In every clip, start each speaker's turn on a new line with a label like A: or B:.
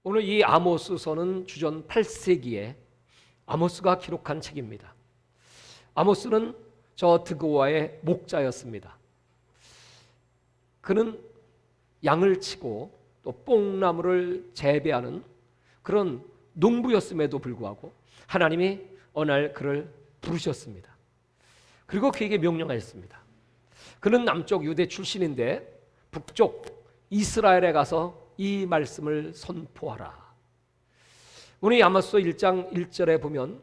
A: 오늘 이 아모스서는 주전 8세기에 아모스가 기록한 책입니다. 아모스는 저 드고아의 목자였습니다. 그는 양을 치고 또 뽕나무를 재배하는 그런 농부였음에도 불구하고 하나님이 어느 날 그를 부르셨습니다. 그리고 그에게 명령하였습니다. 그는 남쪽 유대 출신인데 북쪽 이스라엘에 가서 이 말씀을 선포하라. 오늘 아모스 1장 1절에 보면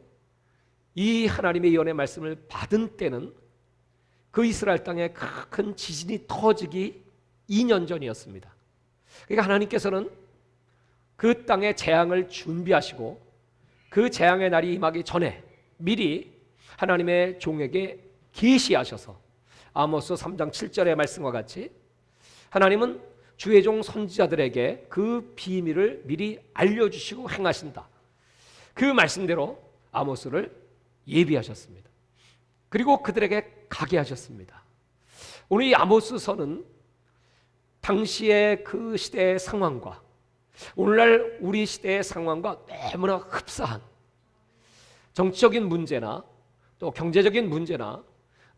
A: 이 하나님의 예언의 말씀을 받은 때는 그 이스라엘 땅에 큰 지진이 터지기 2년 전이었습니다. 그러니까 하나님께서는 그 땅에 재앙을 준비하시고 그 재앙의 날이 임하기 전에 미리 하나님의 종에게 계시하셔서 아모스 3장 7절의 말씀과 같이 하나님은 주의 종 선지자들에게 그 비밀을 미리 알려주시고 행하신다. 그 말씀대로 아모스를 예비하셨습니다. 그리고 그들에게 가게 하셨습니다. 오늘 이 아모스서는 당시의 그 시대의 상황과 오늘날 우리 시대의 상황과 너무나 흡사한 정치적인 문제나 또 경제적인 문제나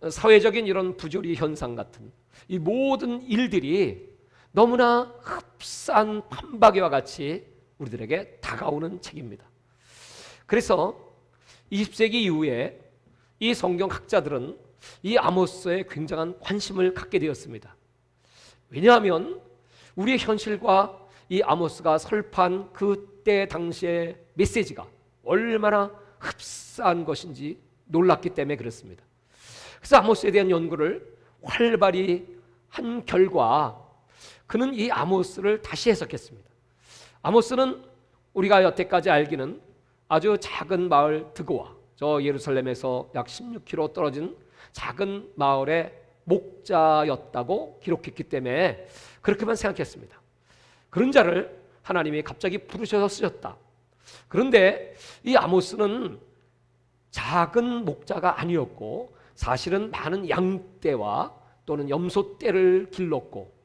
A: 사회적인 이런 부조리 현상 같은 이 모든 일들이 너무나 흡사한 판박이와 같이 우리들에게 다가오는 책입니다. 그래서 20세기 이후에 이 성경학자들은 이 아모스에 굉장한 관심을 갖게 되었습니다. 왜냐하면 우리의 현실과 이 아모스가 설파한 그때 당시의 메시지가 얼마나 흡사한 것인지 놀랐기 때문에 그렇습니다. 그래서 아모스에 대한 연구를 활발히 한 결과 그는 이 아모스를 다시 해석했습니다. 아모스는 우리가 여태까지 알기는 아주 작은 마을 드고아, 저 예루살렘에서 약 16km 떨어진 작은 마을의 목자였다고 기록했기 때문에 그렇게만 생각했습니다. 그런 자를 하나님이 갑자기 부르셔서 쓰셨다. 그런데 이 아모스는 작은 목자가 아니었고 사실은 많은 양떼와 또는 염소떼를 길렀고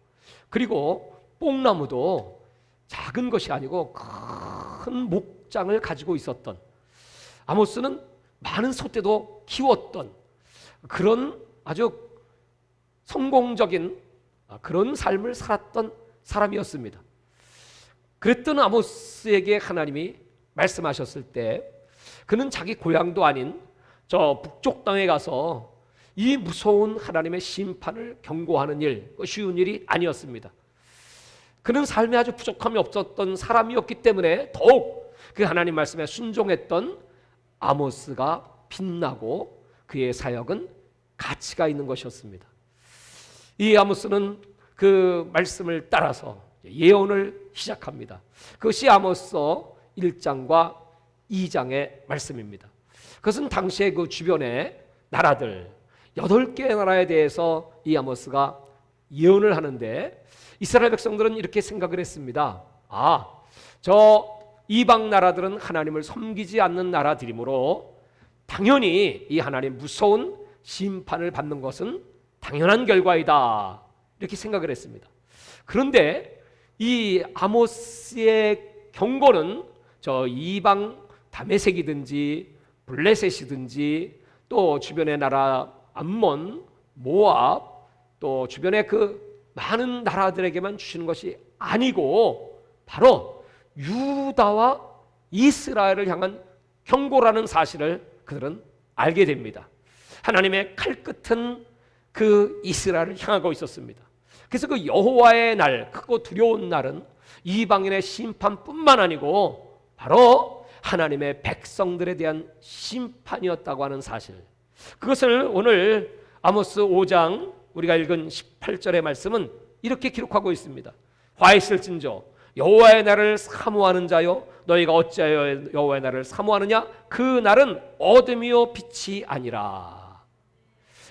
A: 그리고 뽕나무도 작은 것이 아니고 큰 목장을 가지고 있었던, 아모스는 많은 소떼도 키웠던 그런 아주 성공적인 그런 삶을 살았던 사람이었습니다. 그랬던 아모스에게 하나님이 말씀하셨을 때 그는 자기 고향도 아닌 저 북쪽 땅에 가서 이 무서운 하나님의 심판을 경고하는 일, 쉬운 일이 아니었습니다. 그는 삶에 아주 부족함이 없었던 사람이었기 때문에 더욱 그 하나님 말씀에 순종했던 아모스가 빛나고 그의 사역은 가치가 있는 것이었습니다. 이 아모스는 그 말씀을 따라서 예언을 시작합니다. 그것이 아모스서 1장과 2장의 말씀입니다. 그것은 당시의 그 주변의 나라들 8개의 나라에 대해서 이 아모스가 예언을 하는데 이스라엘 백성들은 이렇게 생각을 했습니다. 저 이방 나라들은 하나님을 섬기지 않는 나라들이므로 당연히 이 하나님 무서운 심판을 받는 것은 당연한 결과이다, 이렇게 생각을 했습니다. 그런데 이 아모스의 경고는 저 이방 다메섹이든지 블레셋이든지 또 주변의 나라 암몬, 모압, 또 주변의 그 많은 나라들에게만 주시는 것이 아니고 바로 유다와 이스라엘을 향한 경고라는 사실을 그들은 알게 됩니다. 하나님의 칼끝은 그 이스라엘을 향하고 있었습니다. 그래서 그 여호와의 날, 크고 두려운 날은 이방인의 심판뿐만 아니고 바로 하나님의 백성들에 대한 심판이었다고 하는 사실, 그것을 오늘 아모스 5장 우리가 읽은 18절의 말씀은 이렇게 기록하고 있습니다. 화 있을진저 여호와의 날을 사모하는 자여, 너희가 어찌하여 여호와의 날을 사모하느냐? 그 날은 어둠이요 빛이 아니라.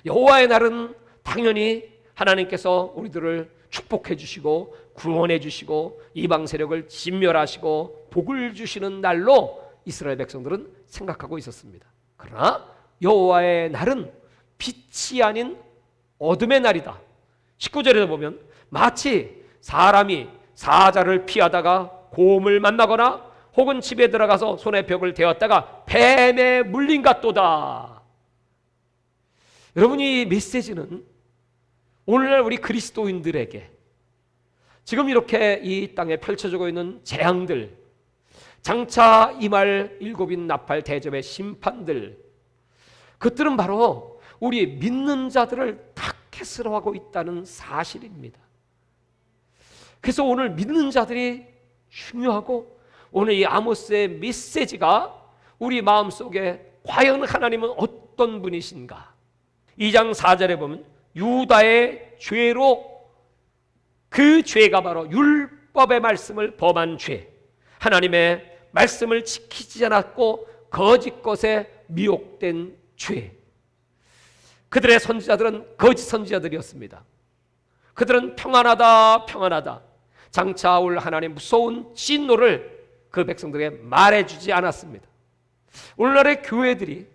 A: 여호와의 날은 당연히 하나님께서 우리들을 축복해 주시고 구원해 주시고 이방 세력을 진멸하시고 복을 주시는 날로 이스라엘 백성들은 생각하고 있었습니다. 그러나 여호와의 날은 빛이 아닌 어둠의 날이다. 19절에서 보면 마치 사람이 사자를 피하다가 곰을 만나거나 혹은 집에 들어가서 손에 벽을 대었다가 뱀에 물린 같도다. 여러분, 이 메시지는 오늘날 우리 그리스도인들에게 지금 이렇게 이 땅에 펼쳐지고 있는 재앙들, 장차 임할 일곱인 나팔 대접의 심판들, 그들은 바로 우리 믿는 자들을 타겟으로 있다는 사실입니다. 그래서 오늘 믿는 자들이 중요하고, 오늘 이 아모스의 메시지가 우리 마음속에 과연 하나님은 어떤 분이신가? 2장 4절에 보면 유다의 죄로, 그 죄가 바로 율법의 말씀을 범한 죄, 하나님의 말씀을 지키지 않았고 거짓 것에 미혹된 죄. 그들의 선지자들은 거짓 선지자들이었습니다. 그들은 평안하다 평안하다, 장차 올 하나님의 무서운 진노를 그 백성들에게 말해주지 않았습니다. 오늘날의 교회들이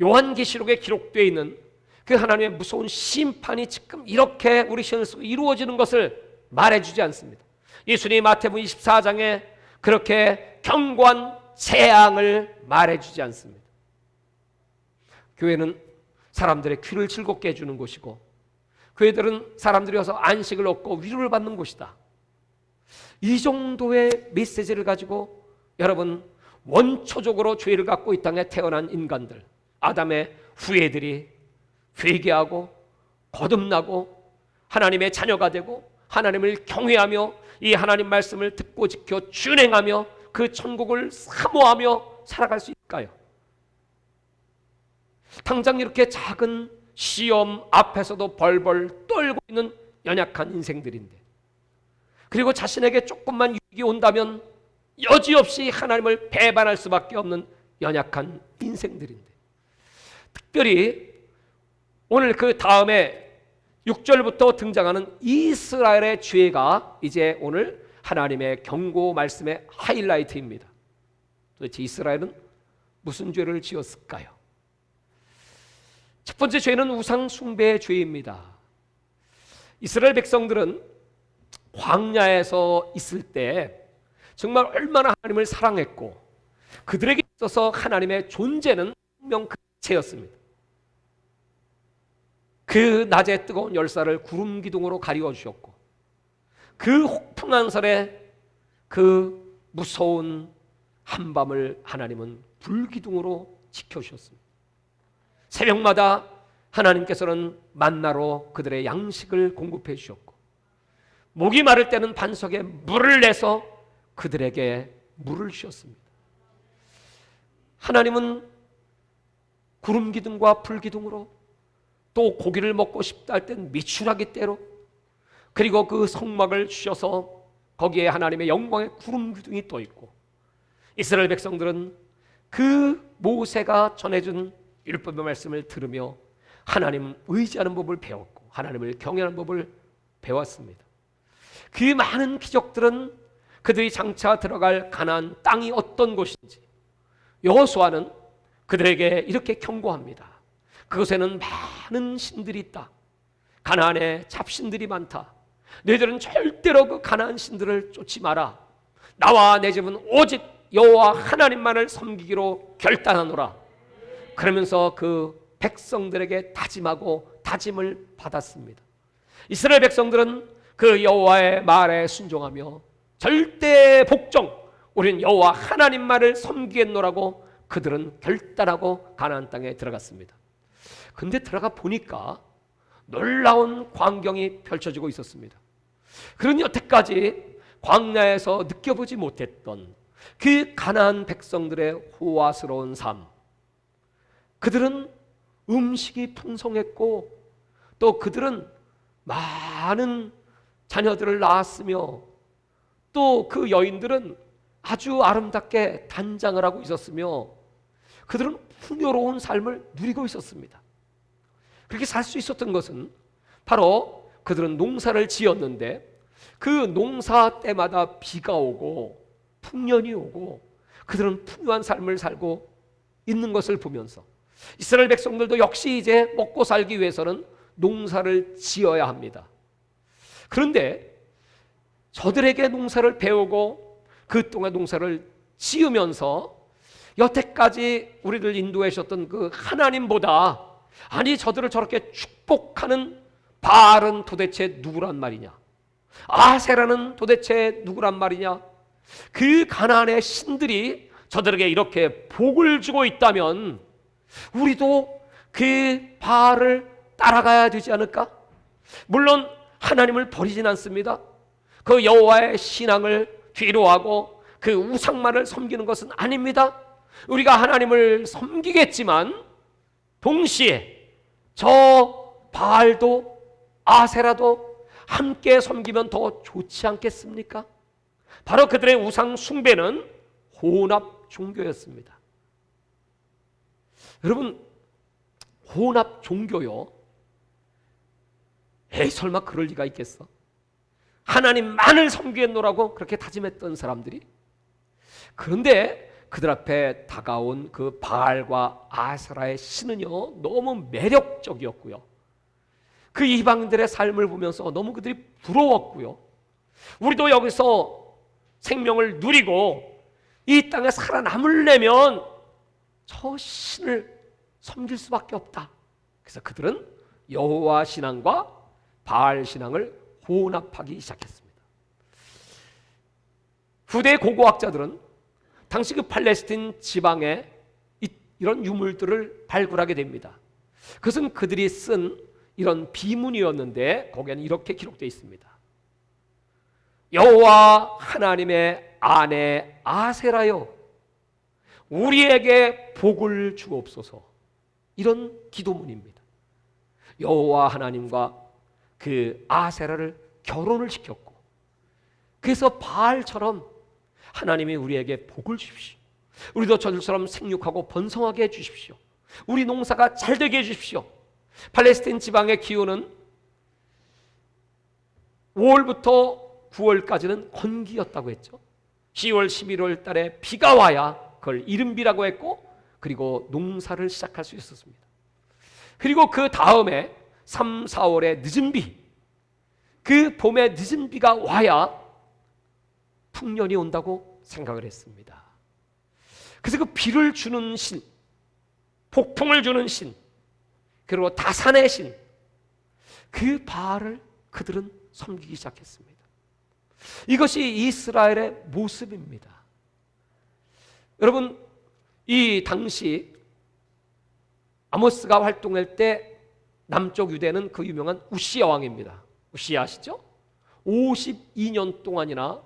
A: 요한계시록에 기록되어 있는 그 하나님의 무서운 심판이 지금 이렇게 우리 시간 속에 이루어지는 것을 말해주지 않습니다. 예수님이 마태복음 24장에 그렇게 경고한 재앙을 말해주지 않습니다. 교회는 사람들의 귀를 즐겁게 해주는 곳이고, 교회들은 사람들이 와서 안식을 얻고 위로를 받는 곳이다. 이 정도의 메시지를 가지고 여러분, 원초적으로 죄를 갖고 이 땅에 태어난 인간들, 아담의 후예들이 회개하고 거듭나고 하나님의 자녀가 되고 하나님을 경외하며 이 하나님 말씀을 듣고 지켜 준행하며 그 천국을 사모하며 살아갈 수 있을까요? 당장 이렇게 작은 시험 앞에서도 벌벌 떨고 있는 연약한 인생들인데, 그리고 자신에게 조금만 위기 온다면 여지없이 하나님을 배반할 수밖에 없는 연약한 인생들인데, 특별히 오늘 그 다음에 6절부터 등장하는 이스라엘의 죄가 이제 오늘 하나님의 경고 말씀의 하이라이트입니다. 도대체 이스라엘은 무슨 죄를 지었을까요? 첫 번째 죄는 우상 숭배의 죄입니다. 이스라엘 백성들은 광야에서 있을 때 정말 얼마나 하나님을 사랑했고, 그들에게 있어서 하나님의 존재는 분명 그 자체였습니다. 그 낮에 뜨거운 열사를 구름 기둥으로 가리워 주셨고, 그 혹풍한설에 그 무서운 한밤을 하나님은 불기둥으로 지켜주셨습니다. 새벽마다 하나님께서는 만나로 그들의 양식을 공급해 주셨고, 목이 마를 때는 반석에 물을 내서 그들에게 물을 주셨습니다. 하나님은 구름 기둥과 불 기둥으로, 또 고기를 먹고 싶다 할 땐 미추라기 떼로, 그리고 그 성막을 주셔서 거기에 하나님의 영광의 구름 기둥이 떠 있고, 이스라엘 백성들은 그 모세가 전해준 율법의 말씀을 들으며 하나님 의지하는 법을 배웠고 하나님을 경외하는 법을 배웠습니다. 그 많은 기적들은 그들이 장차 들어갈 가나안 땅이 어떤 곳인지 여호수아는 그들에게 이렇게 경고합니다. 그곳에는 많은 신들이 있다. 가나안에 잡신들이 많다. 너희들은 절대로 그 가나안 신들을 쫓지 마라. 나와 내 집은 오직 여호와 하나님만을 섬기기로 결단하노라. 그러면서 그 백성들에게 다짐하고 다짐을 받았습니다. 이스라엘 백성들은 그 여호와의 말에 순종하며 절대 복종, 우리는 여호와 하나님만을 섬기겠노라고 그들은 결단하고 가나안 땅에 들어갔습니다. 근데 들어가 보니까 놀라운 광경이 펼쳐지고 있었습니다. 그러니 여태까지 광야에서 느껴보지 못했던 그 가나안 백성들의 호화스러운 삶, 그들은 음식이 풍성했고 또 그들은 많은 자녀들을 낳았으며 또 그 여인들은 아주 아름답게 단장을 하고 있었으며 그들은 풍요로운 삶을 누리고 있었습니다. 그렇게 살 수 있었던 것은 바로 그들은 농사를 지었는데 그 농사 때마다 비가 오고 풍년이 오고 그들은 풍요한 삶을 살고 있는 것을 보면서 이스라엘 백성들도 역시 이제 먹고 살기 위해서는 농사를 지어야 합니다. 그런데 저들에게 농사를 배우고 그 땅의 농사를 지으면서 여태까지 우리를 인도해 주셨던 그 하나님보다, 아니 저들을 저렇게 축복하는 바알은 도대체 누구란 말이냐, 아세라는 도대체 누구란 말이냐, 그 가나안의 신들이 저들에게 이렇게 복을 주고 있다면 우리도 그 바알을 따라가야 되지 않을까? 물론 하나님을 버리진 않습니다. 그 여호와의 신앙을 뒤로하고 그 우상만을 섬기는 것은 아닙니다. 우리가 하나님을 섬기겠지만 동시에 저 바알도 아세라도 함께 섬기면 더 좋지 않겠습니까? 바로 그들의 우상 숭배는 혼합 종교였습니다. 여러분, 혼합 종교요? 에이, 설마 그럴 리가 있겠어? 하나님만을 섬기겠노라고 그렇게 다짐했던 사람들이, 그런데 그들 앞에 다가온 그 바알과 아세라의 신은요, 너무 매력적이었고요, 그 이방인들의 삶을 보면서 너무 그들이 부러웠고요, 우리도 여기서 생명을 누리고 이 땅에 살아남으려면 저 신을 섬길 수밖에 없다. 그래서 그들은 여호와 신앙과 바알 신앙을 혼합하기 시작했습니다. 후대 고고학자들은 당시 그 팔레스틴 지방에 이런 유물들을 발굴하게 됩니다. 그것은 그들이 쓴 이런 비문이었는데 거기에는 이렇게 기록되어 있습니다. 여호와 하나님의 아내 아세라여, 우리에게 복을 주옵소서. 이런 기도문입니다. 여호와 하나님과 그 아세라를 결혼을 시켰고, 그래서 바알처럼 하나님이 우리에게 복을 주십시오. 우리도 저들처럼 생육하고 번성하게 해주십시오. 우리 농사가 잘 되게 해주십시오. 팔레스틴 지방의 기후는 5월부터 9월까지는 건기였다고 했죠. 10월, 11월 달에 비가 와야 그걸 이른비라고 했고, 그리고 농사를 시작할 수 있었습니다. 그리고 그 다음에 3, 4월에 늦은 비, 그 봄에 늦은 비가 와야 풍년이 온다고 생각을 했습니다. 그래서 그 비를 주는 신, 폭풍을 주는 신, 그리고 다산의 신, 그 바알을 그들은 섬기기 시작했습니다. 이것이 이스라엘의 모습입니다. 여러분, 이 당시 아모스가 활동할 때 남쪽 유대는 그 유명한 우시야 왕입니다. 우시야 아시죠? 52년 동안이나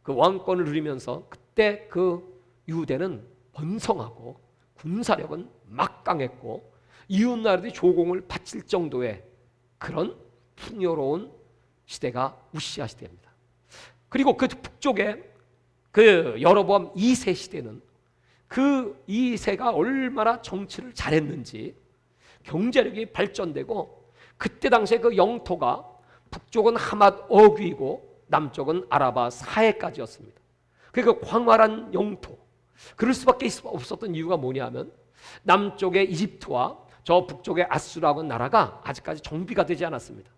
A: 그 왕권을 누리면서 그때 그 유대는 번성하고 군사력은 막강했고 이웃나라들이 조공을 바칠 정도의 그런 풍요로운 시대가 우시야 시대입니다. 그리고 그 북쪽에 그 여로보암 2세 시대는 그 2세가 얼마나 정치를 잘했는지 경제력이 발전되고, 그때 당시에 그 영토가 북쪽은 하맛 어귀이고 남쪽은 아라바 사해까지였습니다. 그러니까 광활한 영토, 그럴 수밖에 없었던 이유가 뭐냐면 남쪽의 이집트와 저 북쪽의 아수르라고 나라가 아직까지 정비가 되지 않았습니다.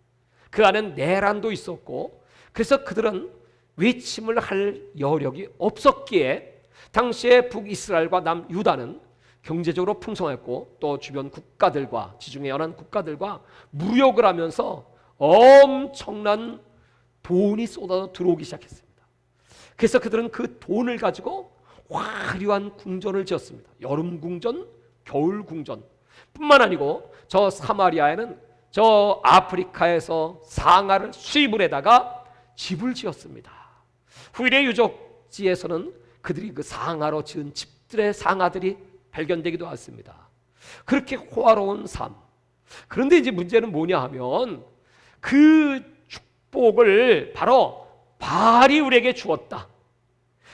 A: 그 안엔 내란도 있었고, 그래서 그들은 외침을 할 여력이 없었기에 당시에 북이스라엘과 남유다는 경제적으로 풍성했고 또 주변 국가들과, 지중해 연안 국가들과 무역을 하면서 엄청난 돈이 쏟아져 들어오기 시작했습니다. 그래서 그들은 그 돈을 가지고 화려한 궁전을 지었습니다. 여름 궁전, 겨울 궁전 뿐만 아니고 저 사마리아에는 저 아프리카에서 상아를 수입을 해다가 집을 지었습니다. 후일의 유적지에서는 그들이 그 상아로 지은 집들의 상아들이 발견되기도 했습니다. 그렇게 호화로운 삶. 그런데 이제 문제는 뭐냐 하면 그 축복을 바로 바알이 우리에게 주었다.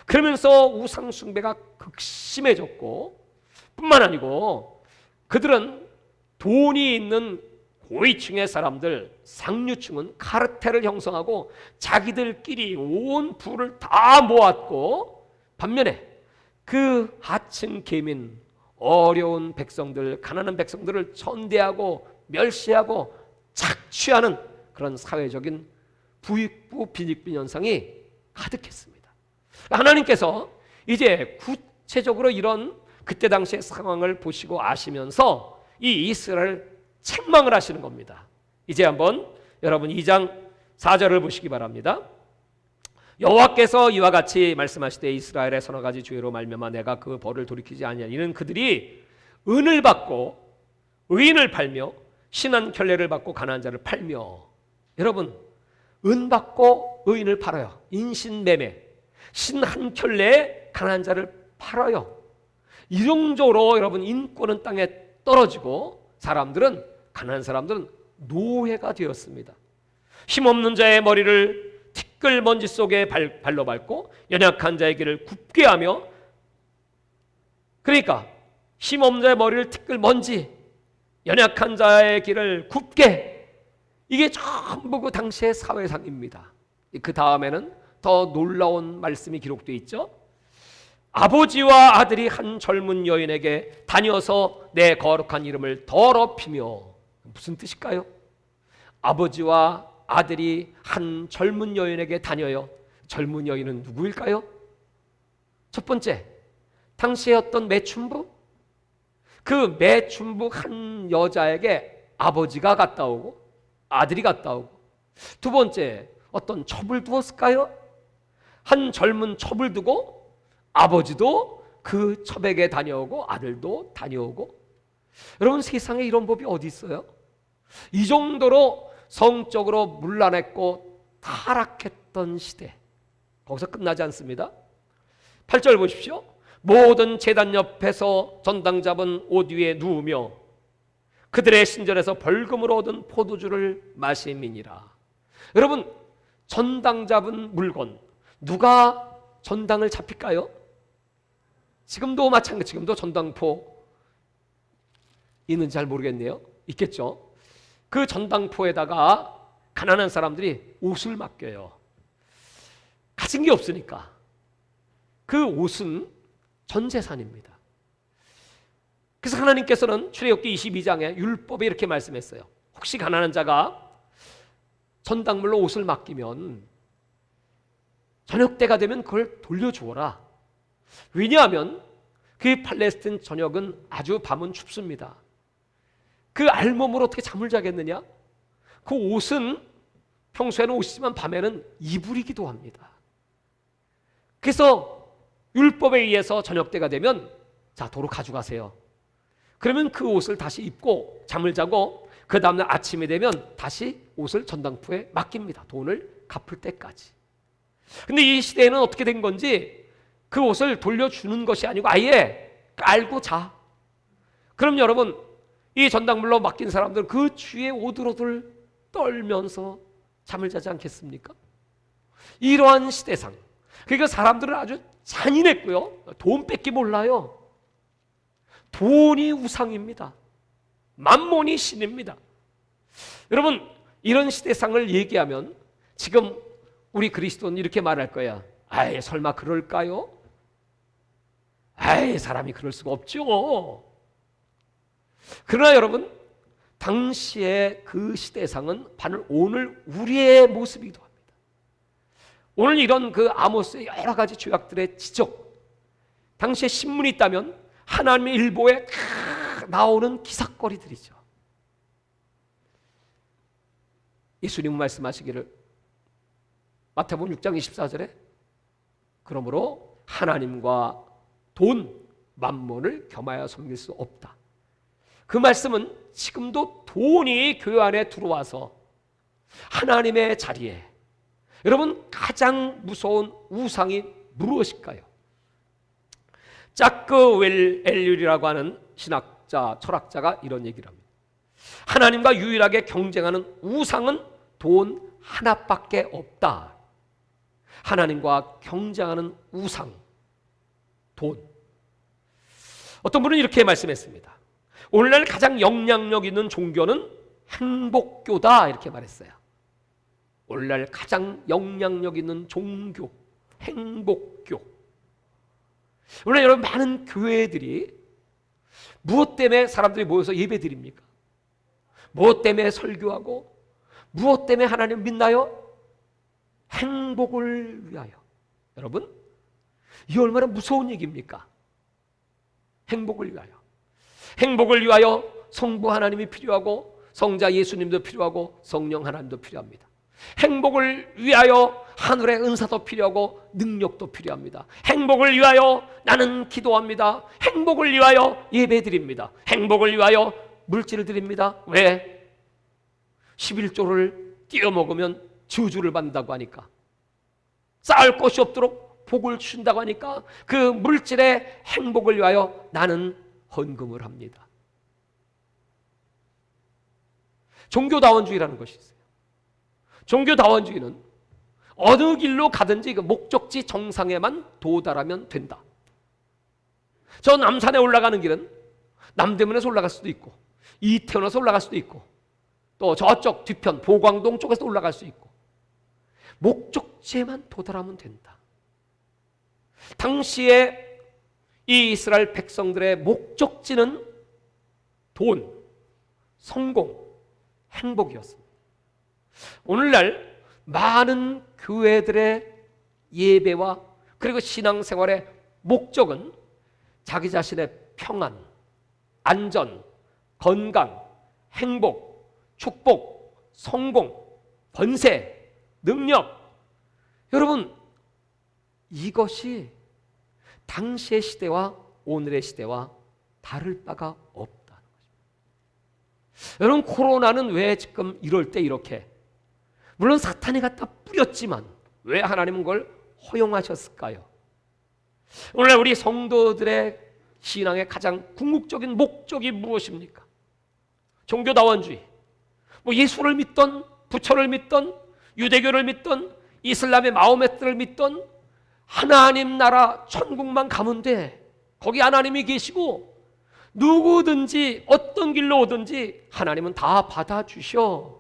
A: 그러면서 우상 숭배가 극심해졌고, 뿐만 아니고 그들은 돈이 있는 고위층의 사람들, 상류층은 카르텔을 형성하고 자기들끼리 온 부를 다 모았고, 반면에 그 하층 계민, 어려운 백성들, 가난한 백성들을 천대하고 멸시하고 착취하는 그런 사회적인 부익부 빈익빈 현상이 가득했습니다. 하나님께서 이제 구체적으로 이런 그때 당시의 상황을 보시고 아시면서 이 이스라엘을 책망을 하시는 겁니다. 이제 한번 여러분 2장 4절을 보시기 바랍니다. 여호와께서 이와 같이 말씀하시되 이스라엘의 서너 가지 죄로 말미암아 내가 그 벌을 돌이키지 아니하니 이는 그들이 은을 받고 의인을 팔며 신한 결례를 받고 가난한 자를 팔며. 여러분, 은 받고 의인을 팔아요. 인신매매. 신한 결례에 가난한 자를 팔아요. 이 정도로 여러분 인권은 땅에 떨어지고 사람들은, 가난한 사람들은 노예가 되었습니다. 힘없는 자의 머리를 티끌 먼지 속에 발로 밟고 연약한 자의 길을 굽게 하며, 그러니까 힘없는 자의 머리를 티끌 먼지, 연약한 자의 길을 굽게, 이게 전부 그 당시의 사회상입니다. 그 다음에는 더 놀라운 말씀이 기록되어 있죠. 아버지와 아들이 한 젊은 여인에게 다녀서 내 거룩한 이름을 더럽히며. 무슨 뜻일까요? 아버지와 아들이 한 젊은 여인에게 다녀요. 젊은 여인은 누구일까요? 첫 번째, 당시의 어떤 매춘부, 그 매춘부 한 여자에게 아버지가 갔다 오고 아들이 갔다 오고. 두 번째, 어떤 첩을 두었을까요? 한 젊은 첩을 두고 아버지도 그 첩에게 다녀오고 아들도 다녀오고. 여러분, 세상에 이런 법이 어디 있어요? 이 정도로 성적으로 문란했고 타락했던 시대, 거기서 끝나지 않습니다. 8절 보십시오. 모든 제단 옆에서 전당 잡은 옷 위에 누우며 그들의 신전에서 벌금으로 얻은 포도주를 마심이니라. 여러분, 전당 잡은 물건, 누가 전당을 잡힐까요? 지금도 마찬가지, 지금도 전당포 있는지 잘 모르겠네요. 있겠죠. 그 전당포에다가 가난한 사람들이 옷을 맡겨요. 가진 게 없으니까. 그 옷은 전 재산입니다. 그래서 하나님께서는 출애굽기 22장에 율법에 이렇게 말씀했어요. 혹시 가난한 자가 전당물로 옷을 맡기면 저녁 때가 되면 그걸 돌려주어라. 왜냐하면 그 팔레스틴 저녁은 아주 밤은 춥습니다. 그 알몸으로 어떻게 잠을 자겠느냐? 그 옷은 평소에는 옷이지만 밤에는 이불이기도 합니다. 그래서 율법에 의해서 저녁 때가 되면 자, 도로 가져가세요. 그러면 그 옷을 다시 입고 잠을 자고 그 다음날 아침이 되면 다시 옷을 전당포에 맡깁니다. 돈을 갚을 때까지. 근데 이 시대에는 어떻게 된 건지 그 옷을 돌려주는 것이 아니고 아예 깔고 자. 그럼 여러분, 이 전당물로 맡긴 사람들은 그 주위에 오들오들 떨면서 잠을 자지 않겠습니까? 이러한 시대상. 그러니까 사람들은 아주 잔인했고요. 돈 뺏기 몰라요. 돈이 우상입니다. 만몬이 신입니다. 여러분, 이런 시대상을 얘기하면 지금 우리 그리스도는 이렇게 말할 거야. 아이, 설마 그럴까요? 아이, 사람이 그럴 수가 없죠. 그러나 여러분, 당시의 그 시대상은 바로 오늘 우리의 모습이기도 합니다. 오늘 이런 그 아모스의 여러 가지 죄악들의 지적, 당시에 신문이 있다면 하나님의 일보에 나오는 기사거리들이죠. 예수님은 말씀하시기를 마태복음 6장 24절에 그러므로 하나님과 돈, 만몬을 겸하여 섬길 수 없다. 그 말씀은 지금도 돈이 교회 안에 들어와서 하나님의 자리에, 여러분, 가장 무서운 우상이 무엇일까요? 자크 엘률이라고 하는 신학자, 철학자가 이런 얘기를 합니다. 하나님과 유일하게 경쟁하는 우상은 돈 하나밖에 없다. 하나님과 경쟁하는 우상, 돈. 어떤 분은 이렇게 말씀했습니다. 오늘날 가장 영향력 있는 종교는 행복교다, 이렇게 말했어요. 오늘날 가장 영향력 있는 종교, 행복교. 오늘 여러분, 많은 교회들이 무엇 때문에 사람들이 모여서 예배드립니까? 무엇 때문에 설교하고 무엇 때문에 하나님 믿나요? 행복을 위하여. 여러분, 이 얼마나 무서운 얘기입니까? 행복을 위하여. 행복을 위하여 성부 하나님이 필요하고 성자 예수님도 필요하고 성령 하나님도 필요합니다. 행복을 위하여 하늘의 은사도 필요하고 능력도 필요합니다. 행복을 위하여 나는 기도합니다. 행복을 위하여 예배드립니다. 행복을 위하여 물질을 드립니다. 왜? 11조를 띄어 먹으면 저주를 받는다고 하니까, 쌓을 것이 없도록 복을 준다고 하니까 그 물질의 행복을 위하여 나는 헌금을 합니다. 종교다원주의라는 것이 있어요. 종교다원주의는 어느 길로 가든지 그 목적지 정상에만 도달하면 된다. 저 남산에 올라가는 길은 남대문에서 올라갈 수도 있고 이태원에서 올라갈 수도 있고 또 저쪽 뒤편 보광동 쪽에서 올라갈 수 있고 목적지에만 도달하면 된다. 당시에 이 이스라엘 백성들의 목적지는 돈, 성공, 행복이었습니다. 오늘날 많은 교회들의 예배와 그리고 신앙생활의 목적은 자기 자신의 평안, 안전, 건강, 행복, 축복, 성공, 번세, 능력. 여러분, 이것이 당시의 시대와 오늘의 시대와 다를 바가 없다는 것입니다. 여러분, 코로나는 왜 지금 이럴 때 이렇게, 물론 사탄이 갖다 뿌렸지만 왜 하나님은 그걸 허용하셨을까요? 오늘날 우리 성도들의 신앙의 가장 궁극적인 목적이 무엇입니까? 종교다원주의, 뭐 예수를 믿던 부처를 믿던 유대교를 믿던 이슬람의 마호메트를 믿던 하나님 나라 천국만 가면 돼. 거기 하나님이 계시고 누구든지 어떤 길로 오든지 하나님은 다 받아주셔.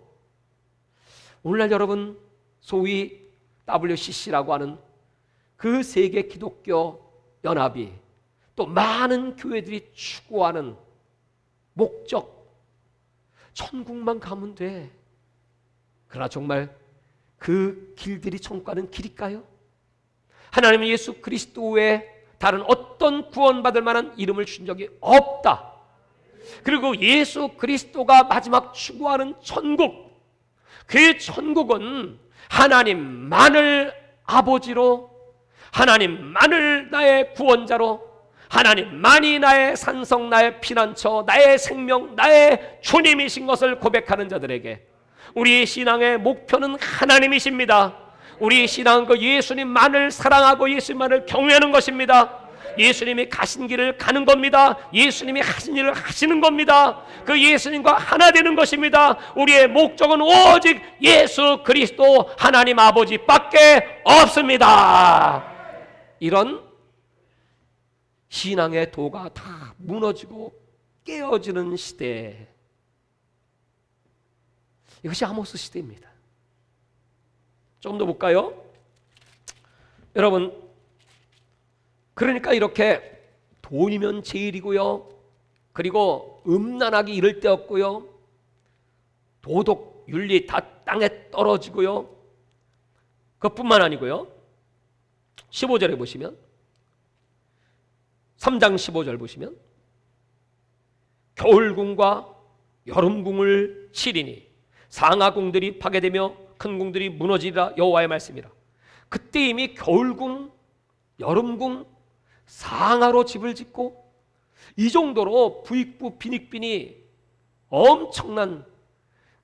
A: 오늘날 여러분, 소위 WCC라고 하는 그 세계 기독교 연합이 또 많은 교회들이 추구하는 목적, 천국만 가면 돼. 그러나 정말 그 길들이 천국 가는 길일까요? 하나님은 예수 그리스도 외에 다른 어떤 구원받을 만한 이름을 준 적이 없다. 그리고 예수 그리스도가 마지막 추구하는 천국, 그 천국은 하나님만을 아버지로, 하나님만을 나의 구원자로, 하나님만이 나의 산성, 나의 피난처, 나의 생명, 나의 주님이신 것을 고백하는 자들에게 우리의 신앙의 목표는 하나님이십니다. 우리의 신앙은 그 예수님만을 사랑하고 예수님만을 경외하는 것입니다. 예수님이 가신 길을 가는 겁니다. 예수님이 하신 일을 하시는 겁니다. 그 예수님과 하나 되는 것입니다. 우리의 목적은 오직 예수 그리스도 하나님 아버지밖에 없습니다. 이런 신앙의 도가 다 무너지고 깨어지는 시대, 이것이 아모스 시대입니다. 좀 더 볼까요? 여러분, 그러니까 이렇게 돈이면 제일이고요, 그리고 음란하기 이를 데 없고요, 도덕, 윤리 다 땅에 떨어지고요, 그것뿐만 아니고요, 15절에 보시면 3장 15절 보시면 겨울궁과 여름궁을 치리니 상하궁들이 파괴되며 큰 궁들이 무너지리라. 여호와의 말씀이라. 그때 이미 겨울궁, 여름궁, 상하로 집을 짓고 이 정도로 부익부 빈익빈이 엄청난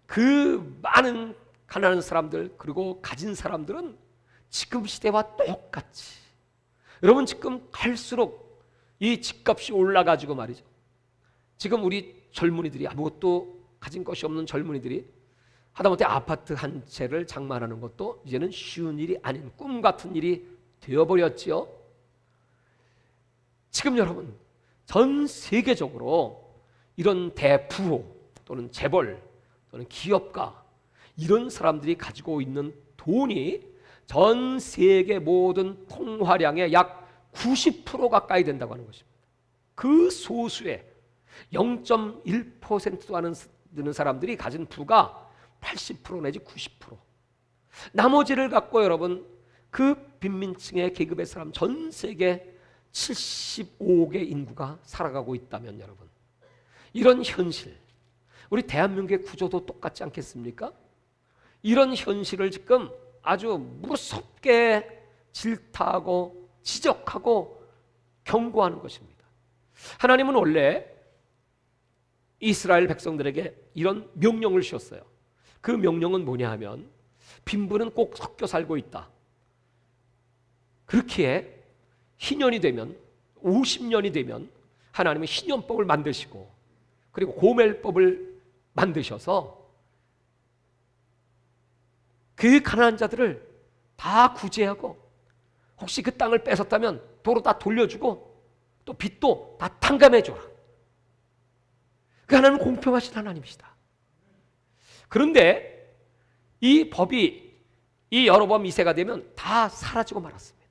A: 그 많은 가난한 사람들 그리고 가진 사람들은 지금 시대와 똑같이, 여러분 지금 갈수록 이 집값이 올라가지고 말이죠, 지금 우리 젊은이들이 아무것도 가진 것이 없는 젊은이들이 하다못해 아파트 한 채를 장만하는 것도 이제는 쉬운 일이 아닌 꿈 같은 일이 되어버렸지요. 지금 여러분, 전 세계적으로 이런 대부호 또는 재벌 또는 기업가, 이런 사람들이 가지고 있는 돈이 전 세계 모든 통화량의 약 90% 가까이 된다고 하는 것입니다. 그 소수의 0.1%도 안 되는 사람들이 가진 부가 80% 내지 90%. 나머지를 갖고 여러분 그 빈민층의 계급의 사람 전 세계 75억의 인구가 살아가고 있다면 여러분, 이런 현실, 우리 대한민국의 구조도 똑같지 않겠습니까? 이런 현실을 지금 아주 무섭게 질타하고 지적하고 경고하는 것입니다. 하나님은 원래 이스라엘 백성들에게 이런 명령을 주셨어요. 그 명령은 뭐냐 하면 빈부는 꼭 섞여 살고 있다. 그렇기에 희년이 되면 50년이 되면 하나님은 희년법을 만드시고 그리고 고멜법을 만드셔서 그 가난한 자들을 다 구제하고 혹시 그 땅을 뺏었다면 도로 다 돌려주고 또 빚도 다 탕감해줘라. 그 하나님은 공평하신 하나님이시다. 그런데 이 법이 이 여로보암 2세가 되면 다 사라지고 말았습니다.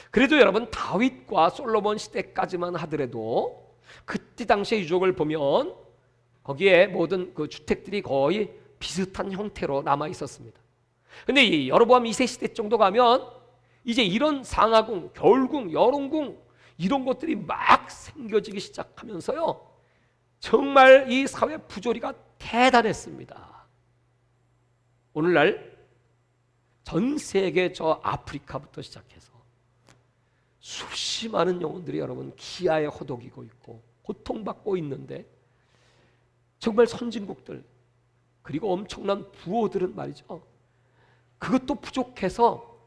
A: 그래도 여러분 다윗과 솔로몬 시대까지만 하더라도 그때 당시의 유적을 보면 거기에 모든 그 주택들이 거의 비슷한 형태로 남아 있었습니다. 근데 이 여로보암 2세 시대 정도 가면 이제 이런 상하궁, 겨울궁, 여름궁 이런 것들이 막 생겨지기 시작하면서요, 정말 이 사회 부조리가 대단했습니다. 오늘날 전 세계 저 아프리카부터 시작해서 수십 많은 영혼들이 여러분 기아에 허덕이고 있고 고통받고 있는데, 정말 선진국들 그리고 엄청난 부호들은 말이죠, 그것도 부족해서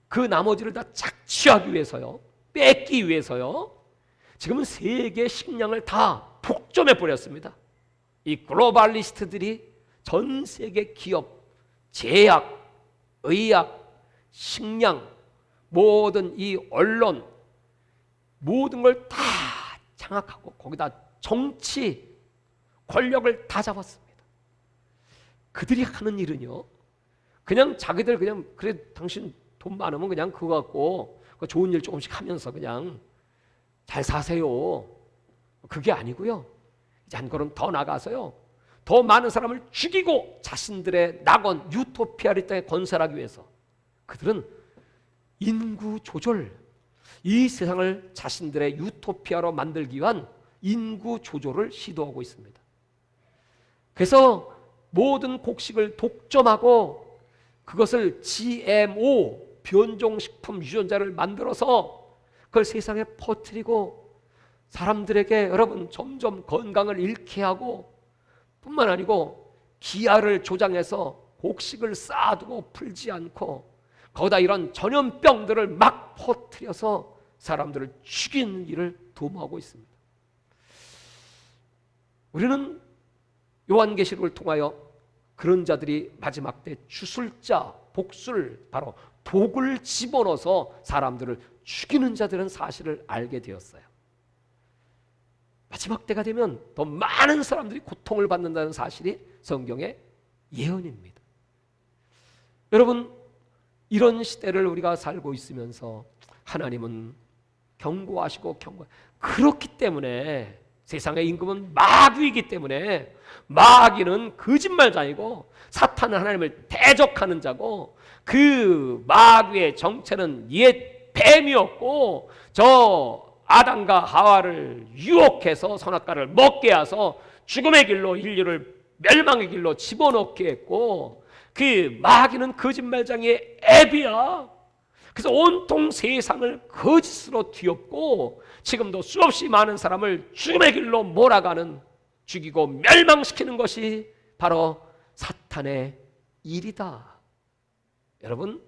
A: 그 나머지를 다 착취하기 위해서요, 뺏기 위해서요, 지금은 세계 식량을 다 독점해 버렸습니다. 이 글로벌리스트들이 전 세계 기업, 제약, 의학, 식량, 모든 이 언론 모든 걸 다 장악하고 거기다 정치, 권력을 다 잡았습니다. 그들이 하는 일은요, 그냥 자기들 그냥 그래 당신 돈 많으면 그냥 그거 갖고 좋은 일 조금씩 하면서 그냥 잘 사세요. 그게 아니고요. 이제 한 걸음 더 나가서요, 더 많은 사람을 죽이고 자신들의 낙원 유토피아를 땅에 건설하기 위해서 그들은 인구 조절, 이 세상을 자신들의 유토피아로 만들기 위한 인구 조절을 시도하고 있습니다. 그래서 모든 곡식을 독점하고 그것을 GMO 변종식품 유전자를 만들어서 그걸 세상에 퍼뜨리고 사람들에게 여러분 점점 건강을 잃게 하고, 뿐만 아니고 기아를 조장해서 곡식을 쌓아두고 풀지 않고 거기다 이런 전염병들을 막 퍼뜨려서 사람들을 죽이는 일을 도모하고 있습니다. 우리는 요한계시록을 통하여 그런 자들이 마지막 때 주술자, 복술, 바로 독을 집어넣어서 사람들을 죽이는 자들은 사실을 알게 되었어요. 마지막 때가 되면 더 많은 사람들이 고통을 받는다는 사실이 성경의 예언입니다. 여러분, 이런 시대를 우리가 살고 있으면서 하나님은 경고하시고 그렇기 때문에 세상의 임금은 마귀이기 때문에, 마귀는 거짓말자이고 사탄은 하나님을 대적하는 자고, 그 마귀의 정체는 옛 뱀이었고 저 아담과 하와를 유혹해서 선악과를 먹게 해서 죽음의 길로 인류를 멸망의 길로 집어넣게 했고, 그 마귀는 거짓말장의 앱이야. 그래서 온통 세상을 거짓으로 뒤엎고 지금도 수없이 많은 사람을 죽음의 길로 몰아가는, 죽이고 멸망시키는 것이 바로 사탄의 일이다. 여러분,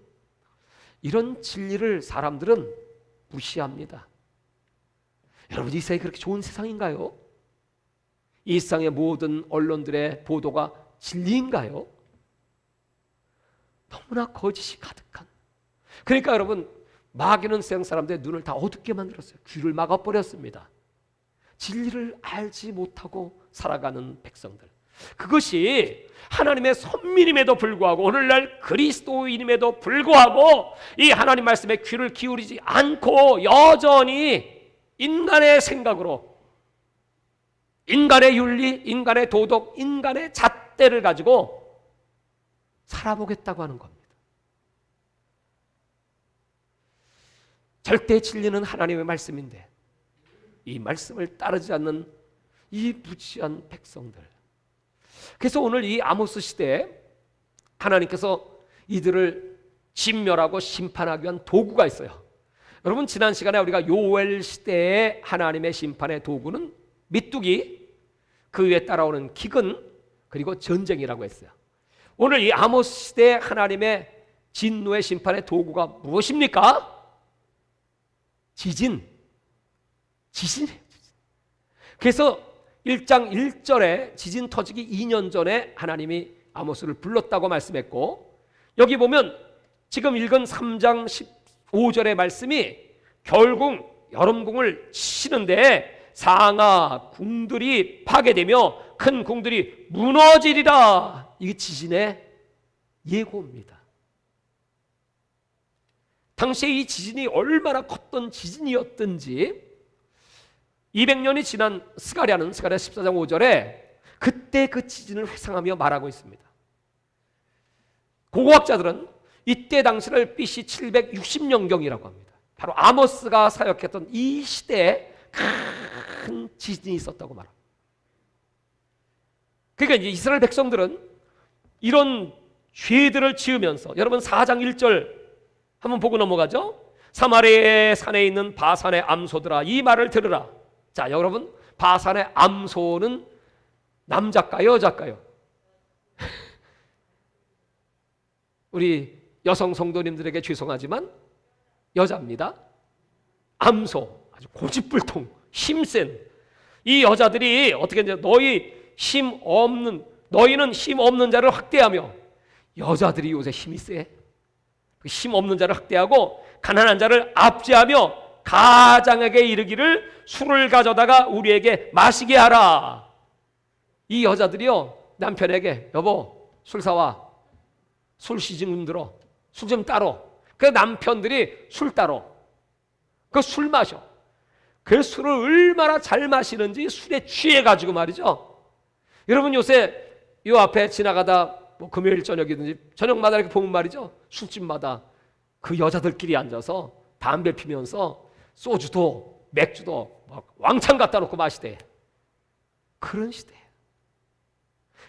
A: 이런 진리를 사람들은 무시합니다. 여러분, 이 세상이 그렇게 좋은 세상인가요? 이 세상의 모든 언론들의 보도가 진리인가요? 너무나 거짓이 가득한. 그러니까 여러분, 마귀는 세상 사람들의 눈을 다 어둡게 만들었어요. 귀를 막아버렸습니다. 진리를 알지 못하고 살아가는 백성들, 그것이 하나님의 선민임에도 불구하고, 오늘날 그리스도인임에도 불구하고 이 하나님 말씀에 귀를 기울이지 않고 여전히 인간의 생각으로, 인간의 윤리, 인간의 도덕, 인간의 잣대를 가지고 살아보겠다고 하는 겁니다. 절대 진리는 하나님의 말씀인데 이 말씀을 따르지 않는 이 무지한 백성들. 그래서 오늘 이 아모스 시대에 하나님께서 이들을 진멸하고 심판하기 위한 도구가 있어요. 여러분, 지난 시간에 우리가 요엘 시대의 하나님의 심판의 도구는 메뚜기, 그 위에 따라오는 기근, 그리고 전쟁이라고 했어요. 오늘 이 아모스 시대의 하나님의 진노의 심판의 도구가 무엇입니까? 지진이에요. 그래서 1장 1절에 지진 터지기 2년 전에 하나님이 아모스를 불렀다고 말씀했고, 여기 보면 지금 읽은 3장 15절의 말씀이 결국 여름궁을 치는데 상하 궁들이 파괴되며 큰 궁들이 무너지리라. 이게 지진의 예고입니다. 당시에 이 지진이 얼마나 컸던 지진이었던지 200년이 지난 스가랴는 스가랴 14장 5절에 그때 그 지진을 회상하며 말하고 있습니다. 고고학자들은 이때 당시를 BC 760년경이라고 합니다. 바로 아모스가 사역했던 이 시대에 큰 지진이 있었다고 말합니다. 그러니까 이제 이스라엘 백성들은 이런 죄들을 지으면서, 여러분 4장 1절 한번 보고 넘어가죠. 사마리아의 산에 있는 바산의 암소들아 이 말을 들으라. 자, 여러분, 바산의 암소는 남자일까요, 여자일까요? 우리 여성 성도님들에게 죄송하지만 여자입니다. 암소, 아주 고집불통, 힘센 이 여자들이 어떻게 이제 너희는 힘 없는 자를 학대하며, 여자들이 요새 힘이 세. 힘 없는 자를 학대하고 가난한 자를 압제하며 가장에게 이르기를 술을 가져다가 우리에게 마시게 하라. 이 여자들이요, 남편에게 여보 술 사와, 술 시중 좀 들어, 술 좀 따로. 그 남편들이 술 따로 그 술 마셔. 그 술을 얼마나 잘 마시는지 술에 취해가지고 말이죠. 여러분 요새 이 앞에 지나가다 뭐 금요일 저녁이든지 저녁마다 이렇게 보면 말이죠, 술집마다 그 여자들끼리 앉아서 담배 피면서 소주도 맥주도 막 왕창 갖다 놓고 마시대. 그런 시대예요.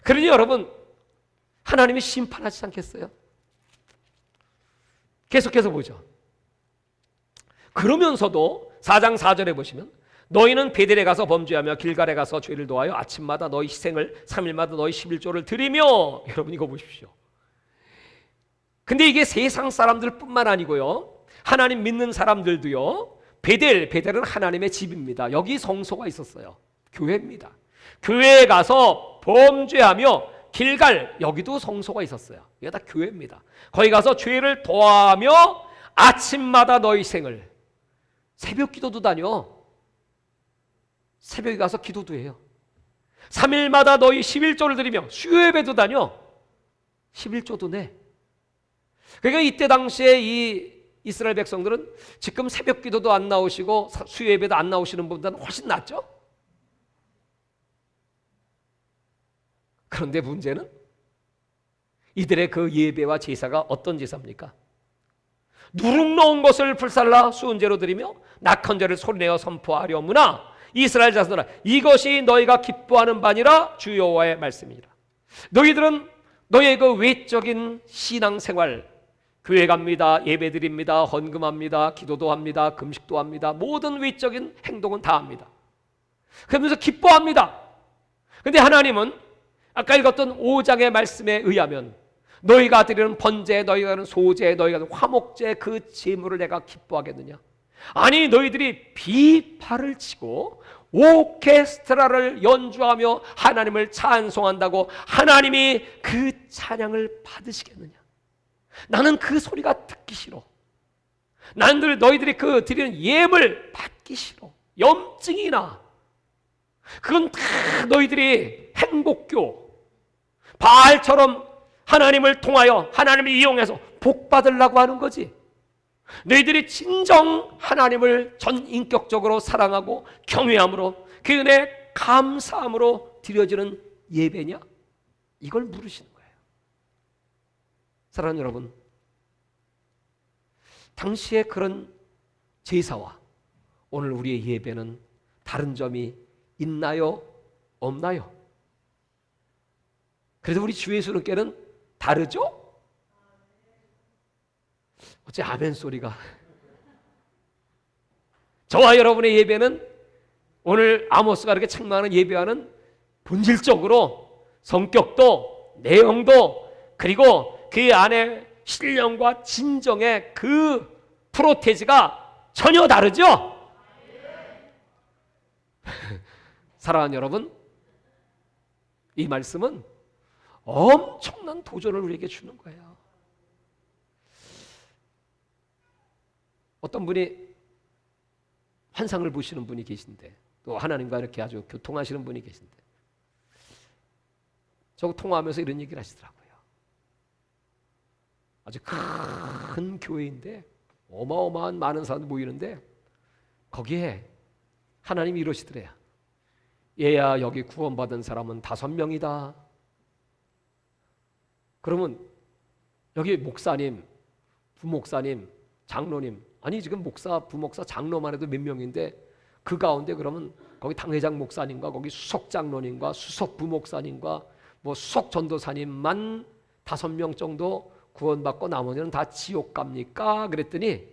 A: 그러니 여러분, 하나님이 심판하지 않겠어요? 계속해서 보죠. 그러면서도 4장 4절에 보시면 너희는 베델에 가서 범죄하며 길갈에 가서 죄를 도하여 아침마다 너희 희생을 3일마다 너희 11조를 드리며. 여러분 이거 보십시오. 근데 이게 세상 사람들 뿐만 아니고요, 하나님 믿는 사람들도요, 베델은 하나님의 집입니다. 여기 성소가 있었어요. 교회입니다. 교회에 가서 범죄하며 길갈, 여기도 성소가 있었어요. 이게 다 교회입니다. 거기 가서 죄를 도하며 아침마다 너희 희생을, 새벽 기도도 다녀. 새벽에 가서 기도도 해요. 3일마다 너희 11조를 드리며 수요예배도 다녀. 11조도 내. 그러니까 이때 당시에 이 이스라엘 백성들은 지금 새벽 기도도 안 나오시고 수요예배도 안 나오시는 분보다는 훨씬 낫죠. 그런데 문제는 이들의 그 예배와 제사가 어떤 제사입니까? 누룩 넣은 것을 불살라 수은제로 드리며 낙헌제를 소리내어 선포하려무나 이스라엘 자손들아 이것이 너희가 기뻐하는 바니라 주 여호와의 말씀이라. 너희들은 너희의 그 외적인 신앙생활, 교회 갑니다, 예배 드립니다, 헌금합니다, 기도도 합니다, 금식도 합니다, 모든 외적인 행동은 다 합니다. 그러면서 기뻐합니다. 그런데 하나님은 아까 읽었던 5장의 말씀에 의하면 너희가 드리는 번제, 너희가 드리는 소제, 너희가 드리는 화목제, 그 제물을 내가 기뻐하겠느냐? 아니, 너희들이 비파를 치고 오케스트라를 연주하며 하나님을 찬송한다고 하나님이 그 찬양을 받으시겠느냐? 나는 그 소리가 듣기 싫어. 나는 너희들이 그 드리는 예물 받기 싫어. 염증이 나. 그건 다 너희들이 행복교, 바알처럼 하나님을 통하여 하나님을 이용해서 복 받으려고 하는 거지. 너희들이 진정 하나님을 전인격적으로 사랑하고 경외함으로 그 은혜 감사함으로 드려지는 예배냐? 이걸 물으시는 거예요. 사랑하는 여러분, 당시에 그런 제사와 오늘 우리의 예배는 다른 점이 있나요? 없나요? 그래도 우리 주 예수 님께는 다르죠? 어째 아멘 소리가. 저와 여러분의 예배는 오늘 아모스가 이렇게 책망하는 예배와는 본질적으로 성격도 내용도 그리고 그 안에 신령과 진정의 그 프로테지가 전혀 다르죠? 사랑하는 여러분, 이 말씀은 엄청난 도전을 우리에게 주는 거예요. 어떤 분이 환상을 보시는 분이 계신데, 또 하나님과 이렇게 아주 교통하시는 분이 계신데, 저 통화하면서 이런 얘기를 하시더라고요. 아주 큰 교회인데 어마어마한 많은 사람들 모이는데 거기에 하나님이 이러시더래요. 얘야, 여기 구원받은 사람은 5명이다. 그러면 여기 목사님, 부목사님, 장로님, 아니 지금 목사, 부목사, 장로만 해도 몇 명인데 그 가운데 그러면 거기 당회장 목사님과 거기 수석 장로님과 수석 부목사님과 뭐 수석 전도사님만 5명 정도 구원받고 나머지는 다 지옥 갑니까? 그랬더니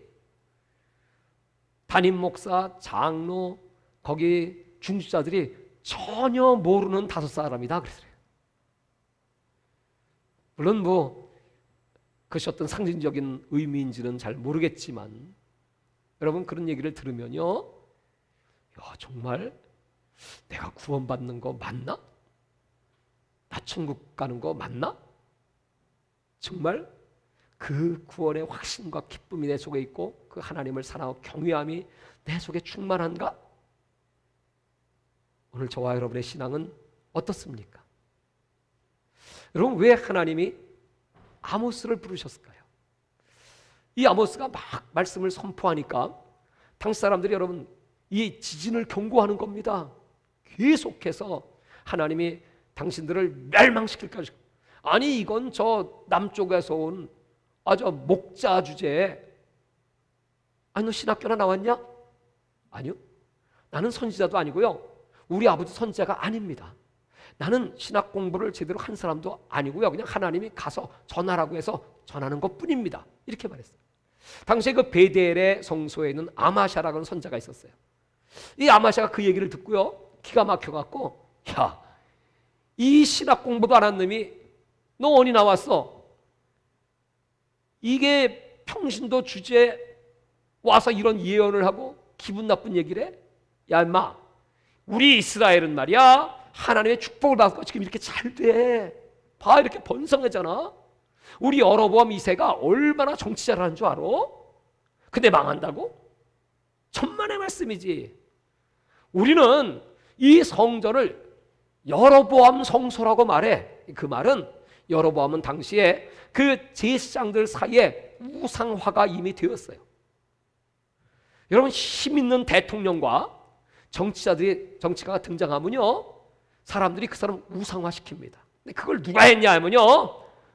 A: 담임 목사, 장로, 거기 중직자들이 전혀 모르는 5사람이다 그랬어요. 물론 뭐 그것이 어떤 상징적인 의미인지는 잘 모르겠지만 여러분 그런 얘기를 들으면요, 야, 정말 내가 구원받는 거 맞나? 나 천국 가는 거 맞나? 정말 그 구원의 확신과 기쁨이 내 속에 있고 그 하나님을 사랑하고 경외함이 내 속에 충만한가? 오늘 저와 여러분의 신앙은 어떻습니까? 여러분, 왜 하나님이 아모스를 부르셨을까요? 이 아모스가 막 말씀을 선포하니까 당시 사람들이 여러분 이 지진을 경고하는 겁니다. 계속해서 하나님이 당신들을 멸망시킬 것이고, 아니 이건 저 남쪽에서 온 아주 목자 주제에, 아니 너 신학교나 나왔냐? 아니요, 나는 선지자도 아니고요, 우리 아버지 선지자가 아닙니다. 나는 신학 공부를 제대로 한 사람도 아니고요, 그냥 하나님이 가서 전하라고 해서 전하는 것뿐입니다. 이렇게 말했어요. 당시에 그 베델의 성소에 있는 아마샤라는 선자가 있었어요. 이 아마샤가 그 얘기를 듣고요, 기가 막혀갖고, 야, 이 신학 공부도 안 한 놈이 너 어디 나왔어? 이게 평신도 주제에 와서 이런 예언을 하고 기분 나쁜 얘기를 해? 야 임마, 우리 이스라엘은 말이야 하나님의 축복을 받고 지금 이렇게 잘 돼. 봐, 이렇게 번성하잖아. 우리 여로보암 2세가 얼마나 정치 잘하는 줄 알아? 근데 망한다고? 천만의 말씀이지. 우리는 이 성전을 여로보암 성소라고 말해. 그 말은 여로보암은 당시에 그 제사장들 사이에 우상화가 이미 되었어요. 여러분, 힘 있는 대통령과 정치가 등장하면요, 사람들이 그 사람 우상화시킵니다. 근데 그걸 누가 했냐 하면요,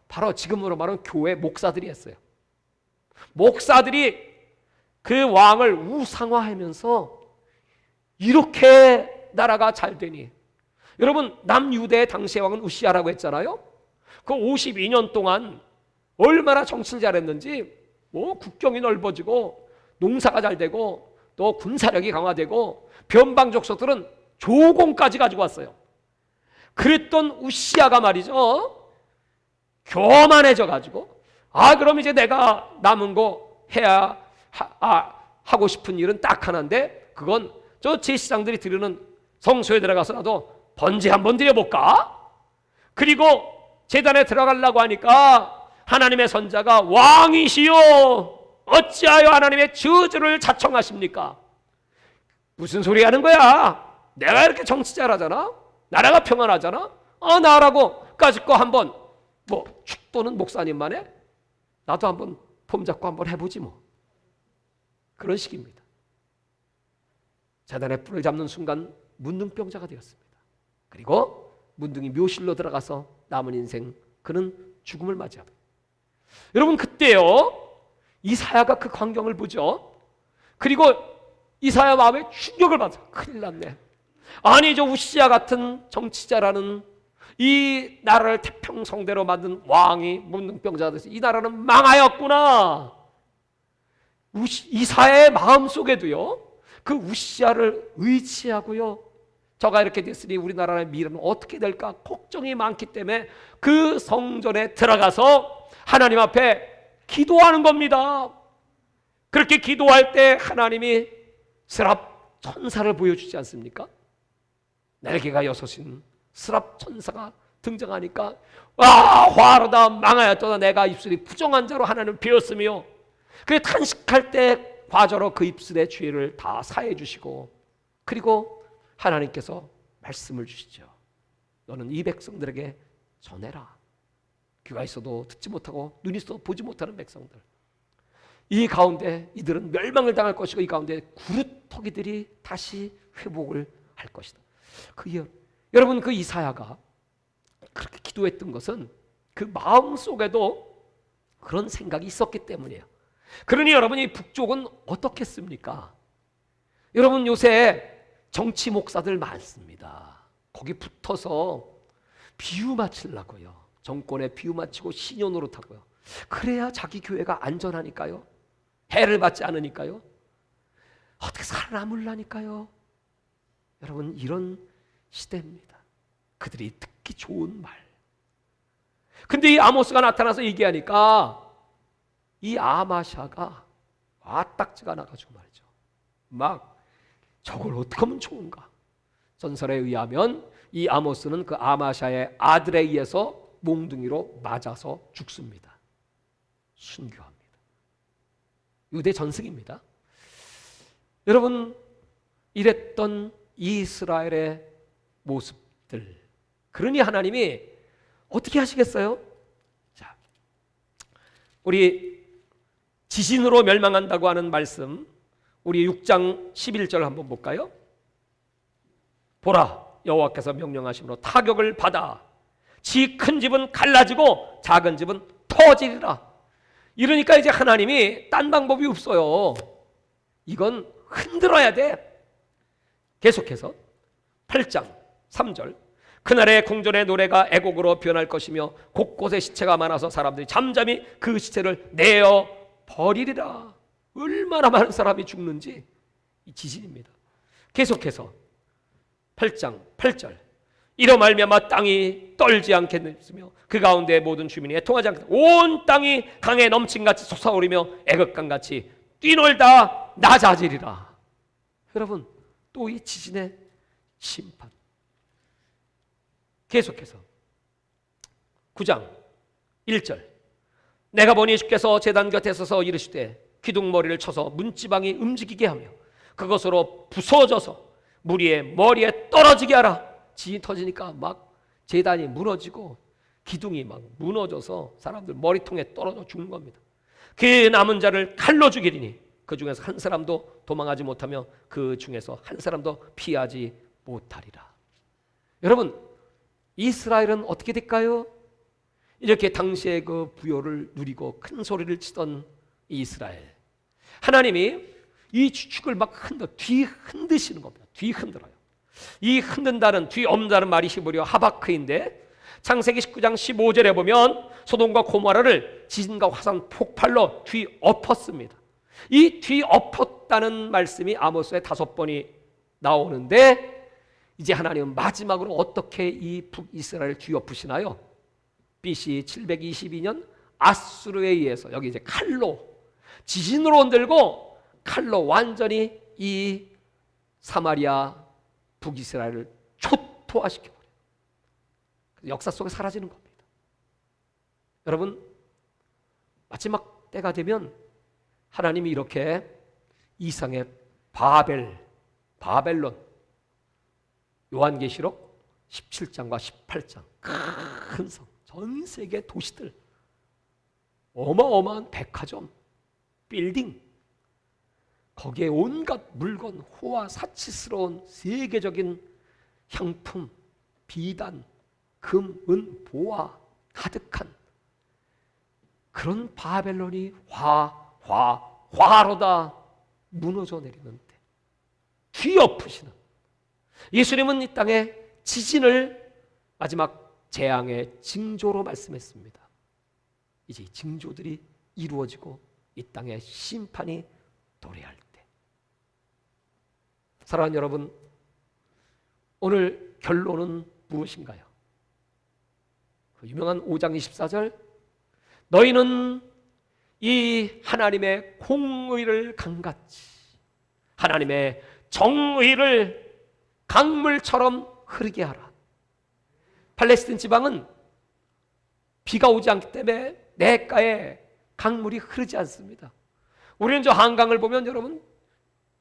A: 바로 지금으로 말하면 교회 목사들이 했어요. 목사들이 그 왕을 우상화하면서 이렇게 나라가 잘 되니, 여러분 남유대의 당시의 왕은 우시아라고 했잖아요. 그 52년 동안 얼마나 정치를 잘했는지, 뭐 국경이 넓어지고 농사가 잘 되고 또 군사력이 강화되고 변방 족속들은 조공까지 가지고 왔어요. 그랬던 우시아가 말이죠, 교만해져 가지고, 그럼 이제 내가 남은 거 해야 하고 싶은 일은 딱 하나인데, 그건 저 제사장들이 드리는 성소에 들어가서라도 번제 한번 드려볼까? 그리고 제단에 들어가려고 하니까 하나님의 선자가 왕이시여 어찌하여 하나님의 저주를 자청하십니까? 무슨 소리 하는 거야? 내가 이렇게 정치 잘하잖아, 나라가 평안하잖아, 나라고 까짓 거 한번 뭐 축도는 목사님만 해? 나도 한번 폼 잡고 한번 해보지 뭐. 그런 식입니다. 제단의 뿔을 잡는 순간 문둥병자가 되었습니다. 그리고 문둥이 묘실로 들어가서 남은 인생 그는 죽음을 맞이합니다. 여러분, 그때요 이사야가 그 광경을 보죠. 그리고 이사야 마음에 충격을 받아. 큰일 났네. 아니, 저 우시야 같은 정치자라는 이 나라를 태평성대로 만든 왕이 문둥병자가 돼서 이 나라는 망하였구나. 이사야의 마음속에도요, 그 우시야를 의지하고요, 저가 이렇게 됐으니 우리나라의 미래는 어떻게 될까 걱정이 많기 때문에 그 성전에 들어가서 하나님 앞에 기도하는 겁니다. 그렇게 기도할 때 하나님이 스랍 천사를 보여주지 않습니까? 날개가 6인 스랍 천사가 등장하니까 화로다, 망하였도다, 내가 입술이 부정한 자로 하나님을 비웠으며, 그래 탄식할 때 과저로 그 입술의 죄를 다 사해 주시고, 그리고 하나님께서 말씀을 주시죠. 너는 이 백성들에게 전해라. 귀가 있어도 듣지 못하고 눈이 있어도 보지 못하는 백성들, 이 가운데 이들은 멸망을 당할 것이고 이 가운데 구루터기들이 다시 회복을 할 것이다. 여러분, 그 이사야가 그렇게 기도했던 것은 그 마음 속에도 그런 생각이 있었기 때문이에요. 그러니 여러분, 이 북쪽은 어떻겠습니까? 여러분, 요새 정치 목사들 많습니다. 거기 붙어서 비유 맞추려고요. 정권에 비유 맞추고 신요 노릇하고요. 그래야 자기 교회가 안전하니까요. 해를 받지 않으니까요. 어떻게 살아남으려니까요. 여러분, 이런 시대입니다. 그들이 듣기 좋은 말. 근데 이 아모스가 나타나서 얘기하니까 이 아마샤가 와딱지가 나가지고 말이죠. 막 저걸 어떻게 하면 좋은가. 전설에 의하면 이 아모스는 그 아마샤의 아들에 의해서 몽둥이로 맞아서 죽습니다. 순교합니다. 유대 전승입니다. 여러분, 이랬던 이스라엘의 모습들, 그러니 하나님이 어떻게 하시겠어요? 자, 우리 지진으로 멸망한다고 하는 말씀, 우리 6장 11절 한번 볼까요? 보라, 여호와께서 명령하심으로 타격을 받아 지 큰 집은 갈라지고 작은 집은 터지리라. 이러니까 이제 하나님이 딴 방법이 없어요. 이건 흔들어야 돼. 계속해서 8장 3절, 그날의 궁전의 노래가 애곡으로 변할 것이며 곳곳에 시체가 많아서 사람들이 잠잠히 그 시체를 내어 버리리라. 얼마나 많은 사람이 죽는지 이 지진입니다. 계속해서 8장 8절, 이로 말미암아 땅이 떨지 않겠으며 그 가운데 모든 주민이 애통하지 않겠다. 온 땅이 강에 넘친같이 솟아오르며 애극강같이 뛰놀다 낮아지리라. 여러분, 또 이 지진의 심판. 계속해서 9장 1절, 내가 보니 주께서 제단 곁에 서서 이르시되 기둥머리를 쳐서 문지방이 움직이게 하며 그것으로 부서져서 무리의 머리에 떨어지게 하라. 지진이 터지니까 막 제단이 무너지고 기둥이 막 무너져서 사람들 머리통에 떨어져 죽는 겁니다. 그 남은 자를 칼로 죽이리니 그 중에서 한 사람도 도망하지 못하며 그 중에서 한 사람도 피하지 못하리라. 여러분, 이스라엘은 어떻게 될까요? 이렇게 당시에 그 부요를 누리고 큰 소리를 치던 이스라엘, 하나님이 이 주축을 막 뒤 흔드시는 겁니다. 뒤 흔들어요. 이 흔든다는, 뒤 엎는다는 말이 히브리어 하바크인데, 창세기 19장 15절에 보면 소돔과 고모라를 지진과 화산 폭발로 뒤 엎었습니다. 이 뒤 엎었다는 말씀이 아모스의 5번이 나오는데, 이제 하나님은 마지막으로 어떻게 이 북이스라엘을 뒤엎으시나요? BC 722년 아수르에 의해서, 여기 이제 칼로, 지진으로 흔들고 칼로 완전히 이 사마리아 북이스라엘을 초토화시켜버려요. 역사 속에 사라지는 겁니다. 여러분, 마지막 때가 되면 하나님이 이렇게 이상의 바벨론, 요한계시록 17장과 18장, 큰 성, 전 세계 도시들, 어마어마한 백화점, 빌딩, 거기에 온갖 물건, 호화, 사치스러운 세계적인 향품, 비단, 금, 은, 보화 가득한 그런 바벨론이 화로다 무너져 내리는데 뒤엎으시는 예수님은 이 땅에 지진을 마지막 재앙의 징조로 말씀했습니다. 이제 이 징조들이 이루어지고 이 땅에 심판이 도래할 때, 사랑하는 여러분, 오늘 결론은 무엇인가요? 그 유명한 5장 24절, 너희는 이 하나님의 공의를 강같이 하나님의 정의를 강물처럼 흐르게 하라. 팔레스틴 지방은 비가 오지 않기 때문에 냇가에 강물이 흐르지 않습니다. 우리는 저 한강을 보면 여러분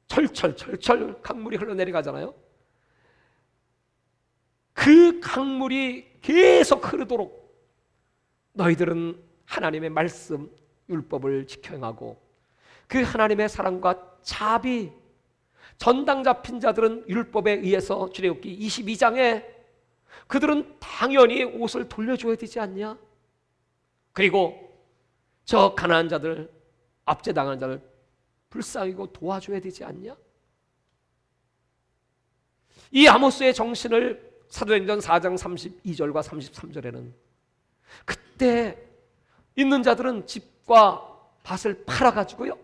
A: 철철 강물이 흘러내려가잖아요. 그 강물이 계속 흐르도록 너희들은 하나님의 말씀 율법을 지켜 행하고 그 하나님의 사랑과 자비, 전당 잡힌 자들은 율법에 의해서 출애굽기 22장에 그들은 당연히 옷을 돌려줘야 되지 않냐? 그리고 저 가난한 자들, 압제당한 자들 불쌍히고 도와줘야 되지 않냐? 이 아모스의 정신을 사도행전 4장 32절과 33절에는 그때 있는 자들은 집과 밭을 팔아가지고요,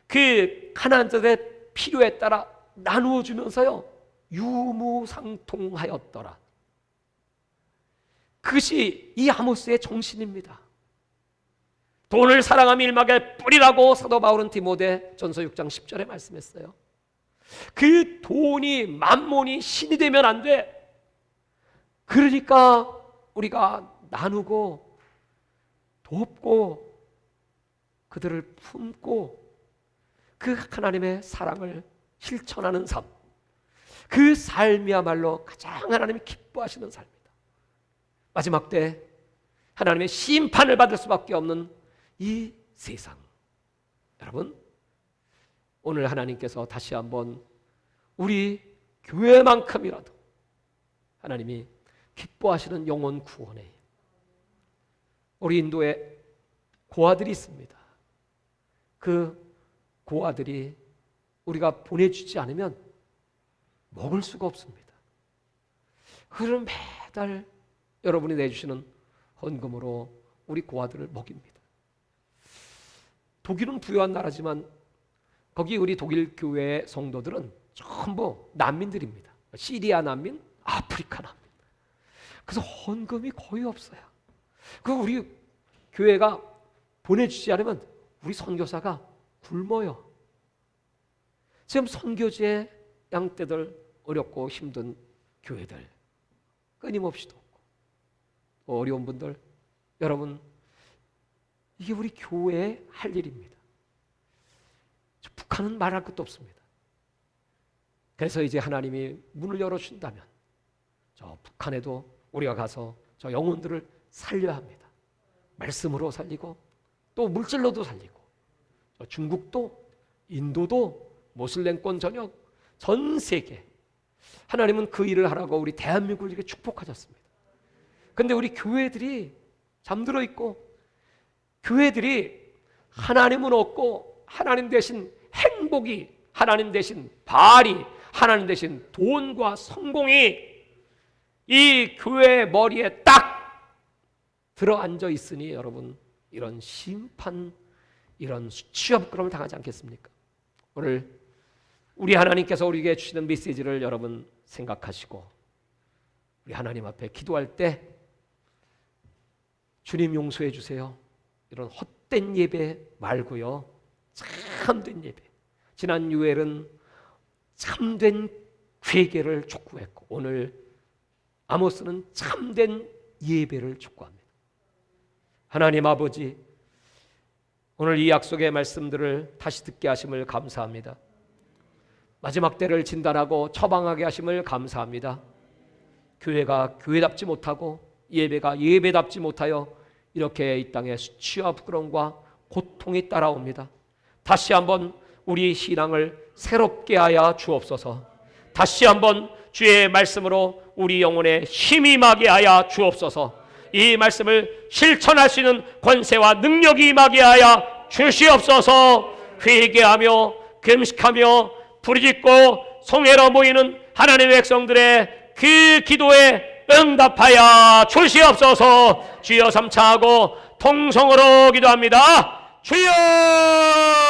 A: 그 가난한 자들의 필요에 따라 나누어 주면서요 유무상통하였더라. 그것이 이 아모스의 정신입니다. 돈을 사랑함이 일막의 뿌리라고 사도 바울은 디모데 전서 6장 10절에 말씀했어요. 그 돈이 만몬이 신이 되면 안 돼. 그러니까 우리가 나누고 돕고 그들을 품고 그 하나님의 사랑을 실천하는 삶, 그 삶이야말로 가장 하나님이 기뻐하시는 삶이다. 마지막 때 하나님의 심판을 받을 수밖에 없는 이 세상, 여러분, 오늘 하나님께서 다시 한번 우리 교회만큼이라도 하나님이 기뻐하시는 영혼 구원에, 우리 인도에 고아들이 있습니다. 그 고아들이 우리가 보내주지 않으면 먹을 수가 없습니다. 그럼 매달 여러분이 내주시는 헌금으로 우리 고아들을 먹입니다. 독일은 부유한 나라지만 거기 우리 독일 교회 성도들은 전부 난민들입니다. 시리아 난민, 아프리카 난민. 그래서 헌금이 거의 없어요. 그 우리 교회가 보내주지 않으면 우리 선교사가 굶어요. 지금 선교지에 양떼들 어렵고 힘든 교회들 끊임없이 돕고, 어려운 분들, 여러분, 이게 우리 교회의 할 일입니다. 북한은 말할 것도 없습니다. 그래서 이제 하나님이 문을 열어준다면 저 북한에도 우리가 가서 저 영혼들을 살려야 합니다. 말씀으로 살리고 또 물질로도 살리고, 중국도 인도도 모슬렘권 전역 전 세계 하나님은 그 일을 하라고 우리 대한민국을 이렇게 축복하셨습니다. 그런데 우리 교회들이 잠들어 있고, 교회들이 하나님은 없고 하나님 대신 행복이, 하나님 대신 바알이, 하나님 대신 돈과 성공이 이 교회의 머리에 딱 들어앉아 있으니 여러분, 이런 심판, 이런 수치업그럼을 당하지 않겠습니까? 오늘 우리 하나님께서 우리에게 주시는 메시지를 여러분 생각하시고 우리 하나님 앞에 기도할 때 주님 용서해 주세요, 이런 헛된 예배 말고요, 참된 예배. 지난 유엘은 참된 회개를 촉구했고 오늘 아모스는 참된 예배를 촉구합니다. 하나님 아버지, 오늘 이 약속의 말씀들을 다시 듣게 하심을 감사합니다. 마지막 때를 진단하고 처방하게 하심을 감사합니다. 교회가 교회답지 못하고 예배가 예배답지 못하여 이렇게 이 땅에 수치와 부끄러움과 고통이 따라옵니다. 다시 한번 우리 신앙을 새롭게 하여 주옵소서. 다시 한번 주의 말씀으로 우리 영혼에 힘이 임하게 하여 주옵소서. 이 말씀을 실천할 수 있는 권세와 능력이 임하게 하여 주시옵소서. 회개하며 금식하며 부르짖고 송해로 모이는 하나님의 백성들의 그 기도에 응답하여 주시옵소서. 주여 삼차하고 통성으로 기도합니다. 주여